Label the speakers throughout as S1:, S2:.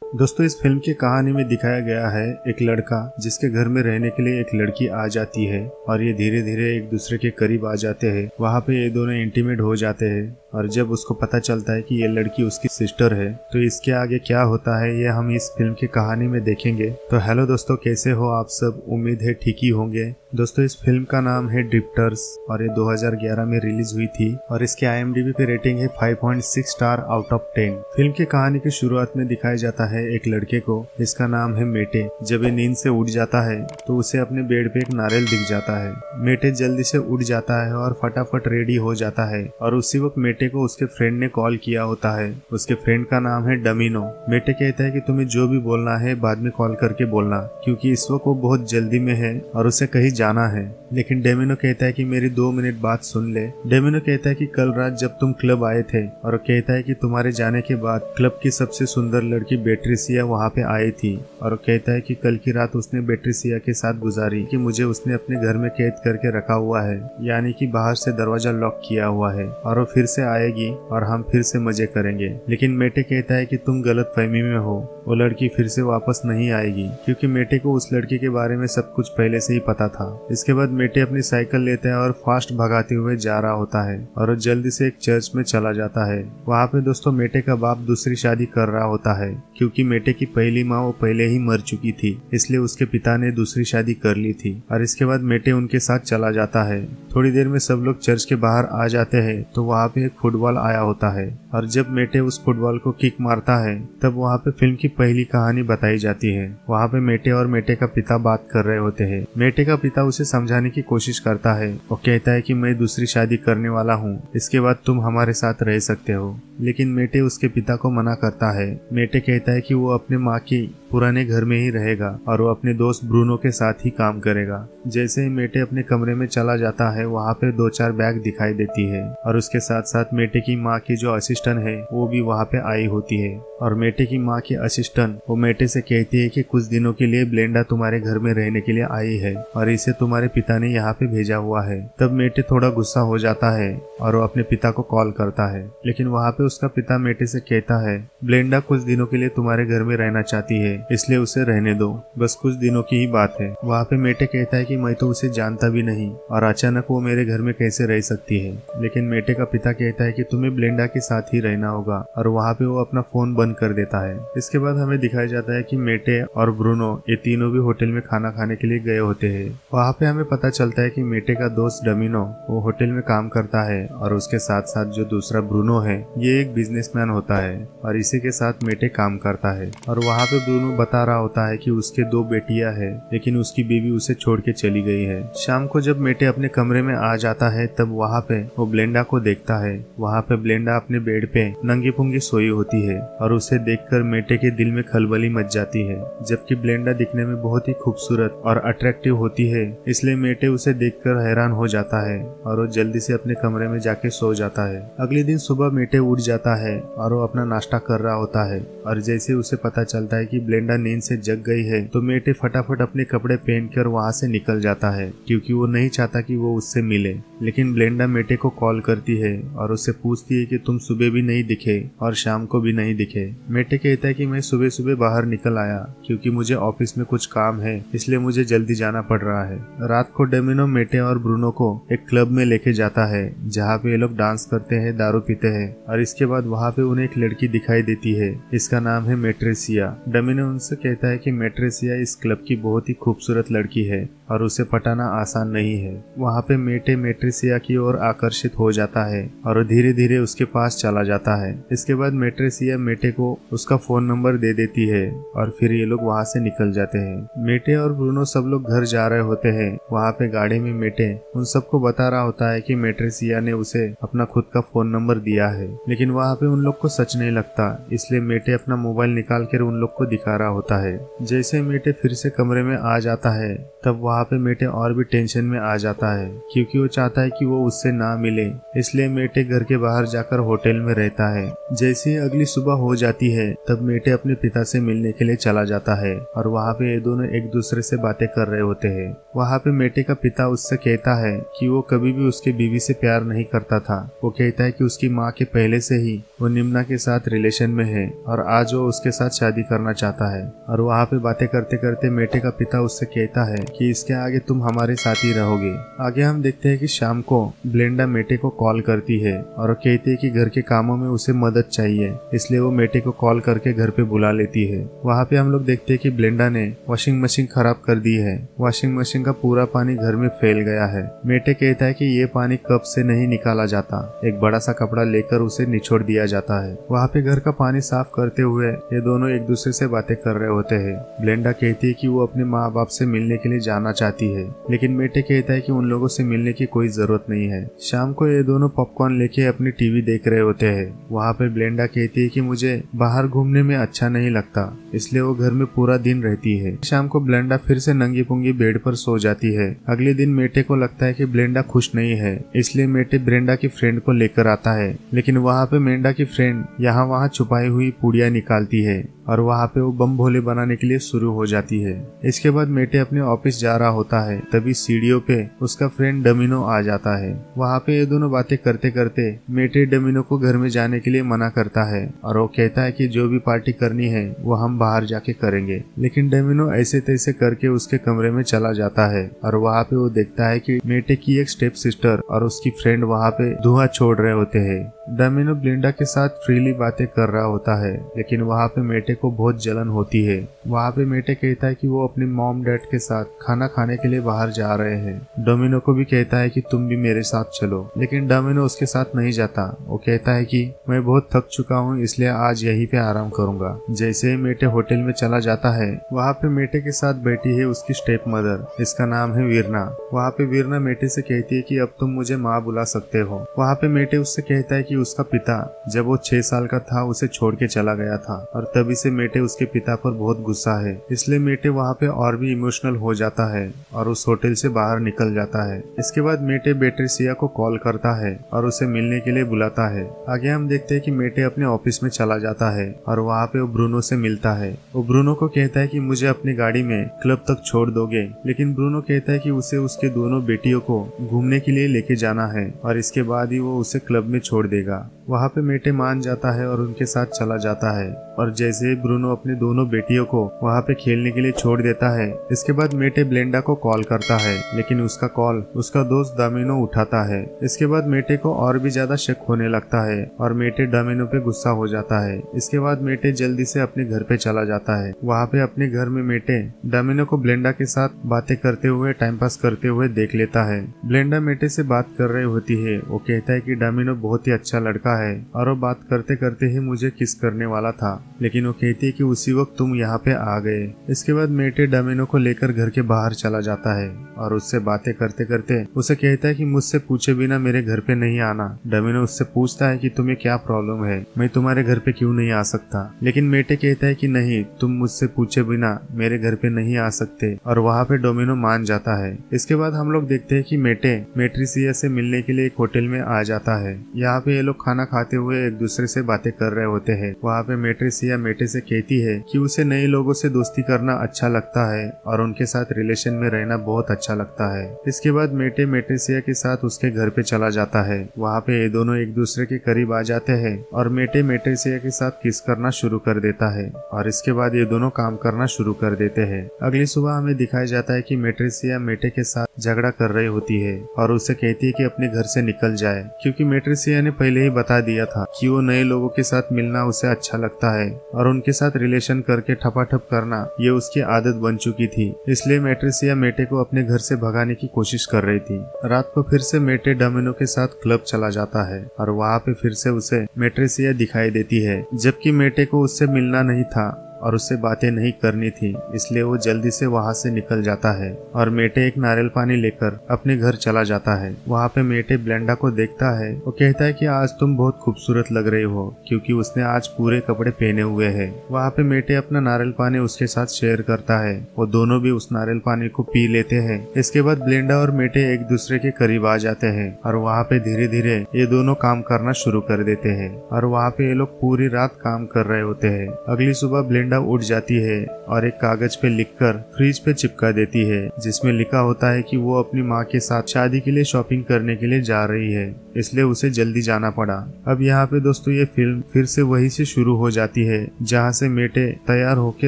S1: दोस्तों इस फिल्म की कहानी में दिखाया गया है एक लड़का जिसके घर में रहने के लिए एक लड़की आ जाती है और ये धीरे धीरे एक दूसरे के करीब आ जाते हैं। वहाँ पे ये दोनों इंटीमेट हो जाते हैं और जब उसको पता चलता है कि ये लड़की उसकी सिस्टर है तो इसके आगे क्या होता है ये हम इस फिल्म की कहानी में देखेंगे। तो हेलो दोस्तों, कैसे हो आप सब? उम्मीद है ठीक ही होंगे। दोस्तों इस फिल्म का नाम है ड्रिफ्टर्स और ये 2011 में रिलीज हुई थी और इसके IMDb पे रेटिंग है 5.6 स्टार आउट ऑफ 10। फिल्म की कहानी की शुरुआत में दिखाया जाता है एक लड़के को, इसका नाम है मेटे। जब ये नींद से उठ जाता है तो उसे अपने बेड पे एक नारियल दिख जाता है। मेटे जल्दी से उठ जाता है और फटाफट रेडी हो जाता है और उसी वक्त मेटे को उसके फ्रेंड ने कॉल किया होता है। उसके फ्रेंड का नाम है डमिनो। मेटे कहता है कि तुम्हें जो भी बोलना है बाद में कॉल करके बोलना, क्योंकि इस वक्त वो बहुत जल्दी में है और उसे कहीं जाना है। लेकिन डेमिनो कहता है कि मेरी 2 मिनट बात सुन ले। डेमिनो कहता है कि कल रात जब तुम क्लब आए थे और कहता है कि तुम्हारे जाने के बाद क्लब की सबसे सुंदर लड़की बेट्रिसिया वहाँ पे आई थी और कहता है कि कल की रात उसने बेट्रिसिया के साथ गुजारी कि मुझे उसने अपने घर में कैद करके रखा हुआ है, यानी कि बाहर से दरवाजा लॉक किया हुआ है और वो फिर से आएगी और हम फिर से मजे करेंगे। लेकिन मेटे कहता है कि तुम गलत फहमी में हो, वो लड़की फिर से वापस नहीं आएगी, क्योंकि मेटे को उस लड़की के बारे में सब कुछ पहले से ही पता था। इसके बाद मेटे अपनी साइकिल लेता है और फास्ट भगाते हुए जा रहा होता है और वो जल्दी से एक चर्च में चला जाता है। वहाँ पे दोस्तों मेटे का बाप दूसरी शादी कर रहा होता है, क्योंकि मेटे की पहली माँ वो पहले ही मर चुकी थी, इसलिए उसके पिता ने दूसरी शादी कर ली थी। और इसके बाद मेटे उनके साथ चला जाता है। थोड़ी देर में सब लोग चर्च के बाहर आ जाते हैं तो वहाँ पे एक फुटबॉल आया होता है और जब मेटे उस फुटबॉल को किक मारता है तब वहाँ पे फिल्म की पहली कहानी बताई जाती है। वहाँ पे मेटे और मेटे का पिता बात कर रहे होते हैं। मेटे का पिता उसे समझाने की कोशिश करता है और कहता है कि मैं दूसरी शादी करने वाला हूँ, इसके बाद तुम हमारे साथ रह सकते हो। लेकिन मेटे उसके पिता को मना करता है। मेटे कहता है कि वो अपने माँ की पुराने घर में ही रहेगा और वो अपने दोस्त ब्रूनो के साथ ही काम करेगा। जैसे ही मेटे अपने कमरे में चला जाता है वहाँ पे 2-4 बैग दिखाई देती है और उसके साथ साथ मेटे की माँ की जो असिस्टेंट है वो भी वहाँ पे आई होती है। और मेटे की माँ की असिस्टेंट वो मेटे से कहती है कि कुछ दिनों के लिए ब्लेंडा तुम्हारे घर में रहने के लिए आई है और इसे तुम्हारे पिता ने यहाँ पे भेजा हुआ है। तब मेटे थोड़ा गुस्सा हो जाता है और वो अपने पिता को कॉल करता है। लेकिन वहाँ पे उसका पिता मेटे से कहता है ब्लेंडा कुछ दिनों के लिए तुम्हारे घर में रहना चाहती है, इसलिए उसे रहने दो, बस कुछ दिनों की ही बात है। वहाँ पे मेटे कहता है कि मैं तो उसे जानता भी नहीं और अचानक वो मेरे घर में कैसे रह सकती है। लेकिन मेटे का पिता कहता है कि तुम्हें ब्लेंडा के साथ ही रहना होगा और वहाँ पे वो अपना फोन बंद कर देता है। इसके बाद हमें दिखाया जाता है कि मेटे और ब्रूनो ये तीनों भी होटल में खाना खाने के लिए गए होते हैं। वहाँ पे हमें पता चलता है कि मेटे का दोस्त डमिनो वो होटल में काम करता है और उसके साथ साथ जो दूसरा ब्रूनो है ये एक बिजनेसमैन होता है और इसी के साथ मेटे काम करता है। और वहाँ पे ब्रूनो बता रहा होता है कि उसके 2 बेटियां हैं लेकिन उसकी बीवी उसे छोड़ के चली गई है। शाम को जब मेटे अपने कमरे में आ जाता है तब वहाँ पे वो ब्लेंडा को देखता है। वहाँ पे ब्लेंडा अपने बेड पे नंगी पुंगी सोई होती है और उसे देखकर मेटे के दिल में खलबली मच जाती है। जबकि ब्लेंडा दिखने में बहुत ही खूबसूरत और अट्रैक्टिव होती है, इसलिए मेटे उसे देखकर हैरान हो जाता है और वो जल्दी से अपने कमरे में जाके सो जाता है। अगले दिन सुबह मेटे उठ जाता है और वो अपना नाश्ता कर रहा होता है और जैसे उसे पता चलता है कि ब्लेंडा नींद से जग गई है तो मेटे फटाफट अपने कपड़े पहनकर वहाँ से निकल जाता है, क्योंकि वो नहीं चाहता कि वो उससे मिले। लेकिन ब्लेंडा मेटे को कॉल करती है और उससे पूछती है कि तुम सुबह भी नहीं दिखे और शाम को भी नहीं दिखे। मेटे कहता है कि मैं सुबह सुबह बाहर निकल आया क्योंकि मुझे ऑफिस में कुछ काम है, इसलिए मुझे जल्दी जाना पड़ रहा है। रात को डेमिनो मेटे और ब्रूनो को एक क्लब में लेके जाता है जहाँ पे ये लोग डांस करते हैं, दारू पीते हैं और इसके बाद वहाँ पे उन्हें एक लड़की दिखाई देती है, इसका नाम है मेट्रेसिया। डेमिनो उनसे कहता है कि मेट्रेसिया इस क्लब की बहुत ही खूबसूरत लड़की है और उसे पटाना आसान नहीं है। वहाँ पे मेटे मेट्रेसिया की ओर आकर्षित हो जाता है और धीरे धीरे उसके पास चला जाता है। इसके बाद मेट्रेसिया मेटे को उसका फोन नंबर दे देती है और फिर ये लोग वहाँ से निकल जाते हैं। मेटे और ब्रूनो सब लोग घर जा रहे होते हैं। वहाँ पे गाड़ी में मेटे उन सबको बता रहा होता है कि मेट्रेसिया ने उसे अपना खुद का फोन नंबर दिया है, लेकिन वहाँ पे उन लोग को सच नहीं लगता, इसलिए मेटे अपना मोबाइल निकाल कर उन लोग को दिखा रहा होता है। जैसे मेटे फिर से कमरे में आ जाता है तब वहाँ वहाँ पे मेटे और भी टेंशन में आ जाता है क्योंकि वो चाहता है कि वो उससे ना मिले। इसलिए मेटे घर के बाहर जाकर होटल में रहता है। जैसे ही अगली सुबह हो जाती है तब मेटे अपने पिता से मिलने के लिए चला जाता है और वहाँ पे ये दोनों एक दूसरे से बातें कर रहे होते हैं। वहाँ पे मेटे का पिता उससे कहता है कि वो कभी भी उसके बीवी से प्यार नहीं करता था। वो कहता है कि उसकी माँ के पहले से ही वो निम्ना के साथ रिलेशन में है और आज वो उसके साथ शादी करना चाहता है। और वहाँ पे बातें करते करते मेटे का पिता उससे कहता है कि इसके आगे तुम हमारे साथ ही रहोगे। आगे हम देखते हैं कि शाम को ब्लेंडा मेटे को कॉल करती है और कहती है कि घर के कामों में उसे मदद चाहिए, इसलिए वो मेटे को कॉल करके घर पे बुला लेती है। वहाँ पे हम लोग देखते हैं कि ब्लेंडा ने वॉशिंग मशीन खराब कर दी है। वॉशिंग मशीन का पूरा पानी घर में फैल गया है। मेटे कहता है कि ये पानी कप से नहीं निकाला जाता। एक बड़ा सा कपड़ा लेकर उसे निचोड़ दिया जाता है। वहाँ पे घर का पानी साफ करते हुए ये दोनों एक दूसरे से बातें कर रहे होते हैं। ब्लेंडा कहती है कि वो अपने माँ बाप से मिलने के लिए जाना चाहती है, लेकिन मेटे कहता है कि उन लोगों से मिलने की कोई जरूरत नहीं है। शाम को ये दोनों पॉपकॉर्न लेके अपनी टीवी देख रहे होते हैं। वहाँ पे ब्लेंडा कहती है कि मुझे बाहर घूमने में अच्छा नहीं लगता, इसलिए वो घर में पूरा दिन रहती है। शाम को ब्लेंडा फिर से नंगी पुंगी बेड पर सो जाती है। अगले दिन मेटे को लगता है कि ब्लेंडा खुश नहीं है, इसलिए मेटे ब्लेंडा की फ्रेंड को लेकर आता है। लेकिन वहाँ पे मेंढा की फ्रेंड यहाँ वहाँ छुपाई हुई पुड़िया निकालती है और वहाँ पे वो बम भोले बनाने के लिए शुरू हो जाती है। इसके बाद मेटे अपने ऑफिस जा रहा होता है, तभी सीढ़ियों पे उसका फ्रेंड डमिनो आ जाता है। वहाँ पे ये दोनों बातें करते करते मेटे डमिनो को घर में जाने के लिए मना करता है और वो कहता है कि जो भी पार्टी करनी है वो हम बाहर जाके करेंगे। लेकिन डमिनो ऐसे तैसे करके उसके कमरे में चला जाता है और वहाँ पे वो देखता है कि मेटे की एक स्टेप सिस्टर और उसकी फ्रेंड वहाँ पे धुआं छोड़ रहे होते हैं। डमिनो ब्लेंडा के साथ फ्रीली बातें कर रहा होता है, लेकिन वहाँ पे मेटे को बहुत जलन होती है। वहाँ पे मेटे कहता है कि वो अपने मॉम डैड के साथ खाना खाने के लिए बाहर जा रहे हैं। डोमिनो को भी कहता है कि तुम भी मेरे साथ चलो, लेकिन डोमिनो उसके साथ नहीं जाता। वो कहता है कि मैं बहुत थक चुका हूँ, इसलिए आज यहीं पे आराम करूंगा। जैसे ही मेटे होटल में चला जाता है, वहाँ पे मेटे के साथ बैठी है उसकी स्टेप मदर, इसका नाम है वीरना। वहाँ पे वीरना मेटे से कहती है कि अब तुम मुझे माँ बुला सकते हो। वहाँ पे मेटे उससे कहता है कि उसका पिता जब वो 6 साल का था उसे छोड़ के चला गया था और तभी से मेटे उसके पिता पर बहुत गुस्सा है। इसलिए मेटे वहाँ पे और भी इमोशनल हो जाता है और उस होटल से बाहर निकल जाता है। इसके बाद मेटे बेट्रिसिया को कॉल करता है और उसे मिलने के लिए बुलाता है। आगे हम देखते हैं कि मेटे अपने ऑफिस में चला जाता है और वहाँ पे वो ब्रूनो से मिलता है। वो ब्रूनो को कहता है कि मुझे अपनी गाड़ी में क्लब तक छोड़ दोगे, लेकिन ब्रूनो कहता है कि उसे उसके दोनों बेटियों को घूमने के लिए लेके जाना है और इसके बाद ही वो उसे क्लब में छोड़ देगा। वहाँ पे मेटे मान जाता है और उनके साथ चला जाता है और जैसे ही ब्रूनो अपने दोनों बेटियों को वहाँ पे खेलने के लिए छोड़ देता है, इसके बाद मेटे ब्लेंडा को कॉल करता है, लेकिन उसका कॉल उसका दोस्त डामिनो उठाता है। इसके बाद मेटे को और भी ज्यादा शक होने लगता है और मेटे डामिनो पे गुस्सा हो जाता है। इसके बाद मेटे जल्दी से अपने घर पे चला जाता है। वहाँ पे अपने घर में मेटे डामिनो को ब्लेंडा के साथ बातें करते हुए टाइम पास करते हुए देख लेता है। ब्लेंडा मेटे से बात कर रही होती है। वो कहता है कि डामिनो बहुत ही अच्छा लड़का है और वो बात करते करते ही मुझे किस करने वाला था, लेकिन वो कहती है कि उसी वक्त तुम यहाँ पे आ गए। इसके बाद मेटे डामिनो को लेकर घर के बाहर चला जाता है और उससे बातें करते करते उसे कहता है कि मुझसे पूछे बिना मेरे घर पे नहीं आना। डामिनो उससे पूछता है कि तुम्हें क्या प्रॉब्लम है, मैं तुम्हारे घर पे क्यों नहीं आ सकता, लेकिन मेटे कहता है कि नहीं, तुम मुझसे पूछे बिना मेरे घर पे नहीं आ सकते और वहाँ पे डोमिनो मान जाता है। इसके बाद हम लोग देखते हैं कि मेटे मेट्रिसिया से मिलने के लिए एक होटल में आ जाता है। यहाँ पे ये लोग खाना खाते हुए एक दूसरे से बातें कर रहे होते हैं। वहाँ पे मेट्रिसिया मेटे से कहती है कि उसे नए लोगों से दोस्ती करना अच्छा लगता है और उनके साथ रिलेशन में रहना बहुत अच्छा लगता है। इसके बाद मेटे मेट्रिसिया के साथ उसके घर पे चला जाता है। वहाँ पे ये दोनों एक दूसरे के करीब आ जाते हैं और मेटे मेट्रिसिया के साथ किस करना शुरू कर देता है और इसके बाद ये दोनों काम करना शुरू कर देते हैं। अगली सुबह हमें दिखाया जाता है कि मेट्रिसिया मेटे के साथ झगड़ा कर रही होती है और उसे कहती है कि अपने घर से निकल जाए, क्योंकि मेट्रिसिया ने पहले ही बता दिया था कि वो नए लोगों के साथ मिलना उसे अच्छा लगता है और उनके साथ रिलेशन करके ठपाठप करना ये उसकी आदत बन चुकी थी। इसलिए मेट्रिसिया मेटे को अपने घर से भगाने की कोशिश कर रही थी। रात को फिर से मेटे डामिनो के साथ क्लब चला जाता है और वहाँ पे फिर से उसे मेट्रिसिया दिखाई देती है, जबकि मेटे को उससे मिलना नहीं था। और उससे बातें नहीं करनी थी, इसलिए वो जल्दी से वहाँ से निकल जाता है और मेटे एक नारियल पानी लेकर अपने घर चला जाता है। वहाँ पे मेटे ब्लेंडा को देखता है। वो कहता है कि आज तुम बहुत खूबसूरत लग रही हो, क्योंकि उसने आज पूरे कपड़े पहने हुए हैं। वहाँ पे मेटे अपना नारियल पानी उसके साथ शेयर करता है। वो दोनों भी उस नारियल पानी को पी लेते हैं। इसके बाद ब्लेंडा और मेटे एक दूसरे के करीब आ जाते हैं और वहाँ पे धीरे धीरे ये दोनों काम करना शुरू कर देते हैं और वहाँ पे ये लोग पूरी रात काम कर रहे होते हैं। अगली सुबह ब्लेंडा उठ जाती है और एक कागज पे लिखकर फ्रिज पे चिपका देती है, जिसमें लिखा होता है कि वो अपनी माँ के साथ शादी के लिए शॉपिंग करने के लिए जा रही है, इसलिए उसे जल्दी जाना पड़ा। अब यहाँ पे दोस्तों ये फिल्म फिर से वही से शुरू हो जाती है जहाँ से मेटे तैयार होके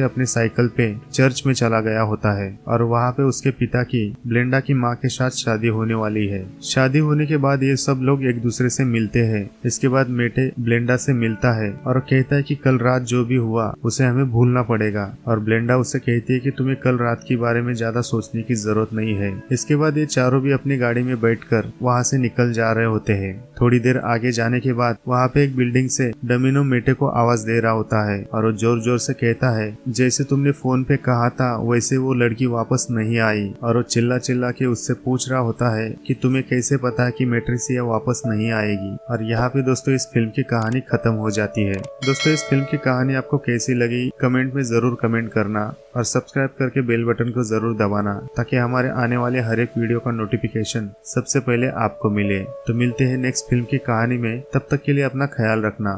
S1: अपने साइकिल पे चर्च में चला गया होता है और वहाँ पे उसके पिता की ब्लेंडा की माँ के साथ शादी होने वाली है। शादी होने के बाद ये सब लोग एक दूसरे से मिलते हैं। इसके बाद मेटे ब्लेंडा से मिलता है और कहता है कि कल रात जो भी हुआ उसे हमें भूलना पड़ेगा, और ब्लेंडा उसे कहती है कि तुम्हें कल रात के बारे में ज्यादा सोचने की जरूरत नहीं है। इसके बाद ये चारों भी अपनी गाड़ी में बैठकर वहाँ से निकल जा रहे होते हैं। थोड़ी देर आगे जाने के बाद वहाँ पे एक बिल्डिंग से डमिनो मेटे को आवाज दे रहा होता है और वो जोर जोर से कहता है, जैसे तुमने फोन पे कहा था वैसे वो लड़की वापस नहीं आई। और वो चिल्ला चिल्ला के उससे पूछ रहा होता है कि तुम्हें कैसे पता है कि मैट्रिसिया वापस नहीं आएगी। और यहाँ पे दोस्तों इस फिल्म की कहानी खत्म हो जाती है। दोस्तों इस फिल्म की कहानी आपको कैसी लगी कमेंट में जरूर कमेंट करना और सब्सक्राइब करके बेल बटन को जरूर दबाना, ताकि हमारे आने वाले हर एक वीडियो का नोटिफिकेशन सबसे पहले आपको मिले। तो मिलते हैं नेक्स्ट फिल्म की कहानी में, तब तक के लिए अपना ख्याल रखना।